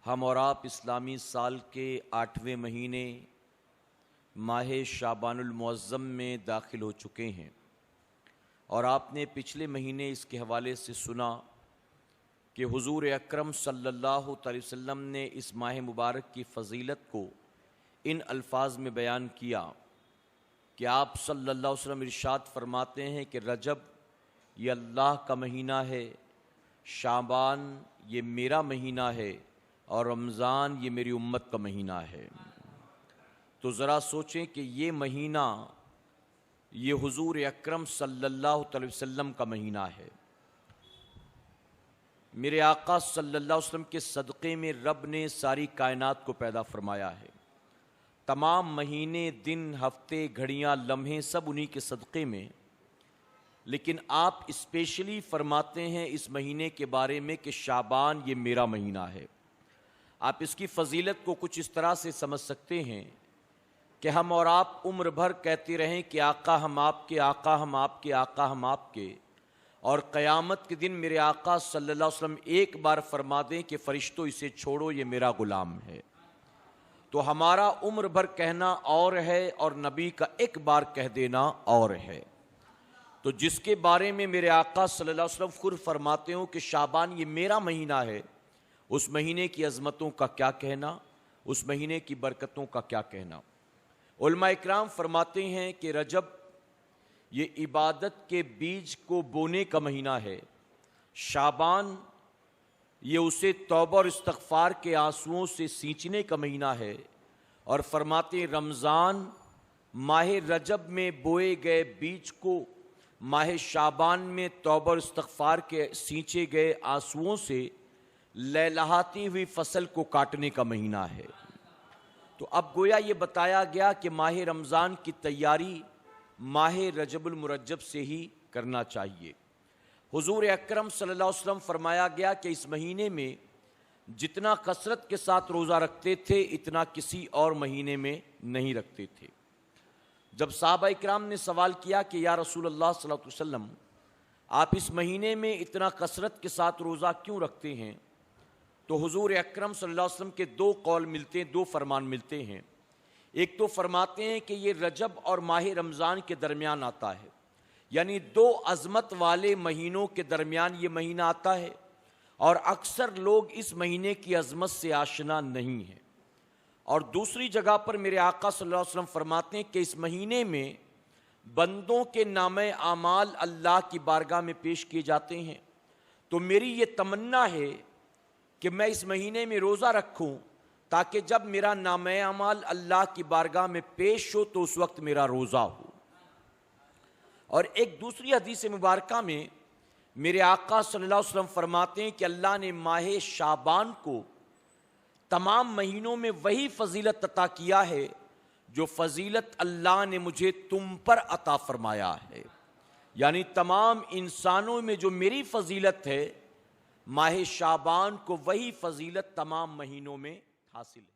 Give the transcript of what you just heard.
ہم اور آپ اسلامی سال کے 8ویں مہینے ماہ شعبان المعظم میں داخل ہو چکے ہیں، اور آپ نے پچھلے مہینے اس کے حوالے سے سنا کہ حضور اکرم صلی اللہ علیہ وسلم نے اس ماہ مبارک کی فضیلت کو ان الفاظ میں بیان کیا کہ آپ صلی اللہ علیہ وسلم ارشاد فرماتے ہیں کہ رجب یہ اللہ کا مہینہ ہے، شعبان یہ میرا مہینہ ہے، اور رمضان یہ میری امت کا مہینہ ہے۔ تو ذرا سوچیں کہ یہ مہینہ یہ حضور اکرم صلی اللہ علیہ وسلم کا مہینہ ہے۔ میرے آقا صلی اللہ علیہ وسلم کے صدقے میں رب نے ساری کائنات کو پیدا فرمایا ہے۔ تمام مہینے، دن، ہفتے، گھڑیاں، لمحے سب انہی کے صدقے میں، لیکن آپ اسپیشلی فرماتے ہیں اس مہینے کے بارے میں کہ شعبان یہ میرا مہینہ ہے۔ آپ اس کی فضیلت کو کچھ اس طرح سے سمجھ سکتے ہیں کہ ہم اور آپ عمر بھر کہتے رہیں کہ آقا ہم آپ کے، آقا ہم آپ کے، آقا ہم آپ کے، اور قیامت کے دن میرے آقا صلی اللہ علیہ وسلم ایک بار فرما دیں کہ فرشتوں اسے چھوڑو یہ میرا غلام ہے۔ تو ہمارا عمر بھر کہنا اور ہے اور نبی کا ایک بار کہہ دینا اور ہے۔ تو جس کے بارے میں میرے آقا صلی اللہ علیہ وسلم خود فرماتے ہوں کہ شعبان یہ میرا مہینہ ہے، اس مہینے کی عظمتوں کا کیا کہنا، اس مہینے کی برکتوں کا کیا کہنا۔ علماء اکرام فرماتے ہیں کہ رجب یہ عبادت کے بیج کو بونے کا مہینہ ہے، شعبان یہ اسے توبہ اور استغفار کے آنسوؤں سے سینچنے کا مہینہ ہے، اور فرماتے ہیں رمضان ماہ رجب میں بوئے گئے بیج کو ماہ شعبان میں توبہ اور استغفار کے سینچے گئے آنسوؤں سے لہلہاتی ہوئی فصل کو کاٹنے کا مہینہ ہے۔ تو اب گویا یہ بتایا گیا کہ ماہ رمضان کی تیاری ماہ رجب المرجب سے ہی کرنا چاہیے۔ حضور اکرم صلی اللہ علیہ وسلم فرمایا گیا کہ اس مہینے میں جتنا کثرت کے ساتھ روزہ رکھتے تھے اتنا کسی اور مہینے میں نہیں رکھتے تھے۔ جب صحابہ اکرام نے سوال کیا کہ یا رسول اللہ صلی اللہ علیہ وسلم آپ اس مہینے میں اتنا کثرت کے ساتھ روزہ کیوں رکھتے ہیں، تو حضور اکرم صلی اللہ علیہ وسلم کے دو قول ملتے ہیں، دو فرمان ملتے ہیں۔ ایک تو فرماتے ہیں کہ یہ رجب اور ماہ رمضان کے درمیان آتا ہے، یعنی دو عظمت والے مہینوں کے درمیان یہ مہینہ آتا ہے، اور اکثر لوگ اس مہینے کی عظمت سے آشنا نہیں ہیں۔ اور دوسری جگہ پر میرے آقا صلی اللہ علیہ وسلم فرماتے ہیں کہ اس مہینے میں بندوں کے نامہ اعمال اللہ کی بارگاہ میں پیش کیے جاتے ہیں۔ تو میری یہ تمنا ہے کہ میں اس مہینے میں روزہ رکھوں تاکہ جب میرا نامہ اعمال اللہ کی بارگاہ میں پیش ہو تو اس وقت میرا روزہ ہو۔ اور ایک دوسری حدیث مبارکہ میں میرے آقا صلی اللہ علیہ وسلم فرماتے ہیں کہ اللہ نے ماہ شعبان کو تمام مہینوں میں وہی فضیلت عطا کیا ہے جو فضیلت اللہ نے مجھے تم پر عطا فرمایا ہے، یعنی تمام انسانوں میں جو میری فضیلت ہے ماہ شعبان کو وہی فضیلت تمام مہینوں میں حاصل ہے۔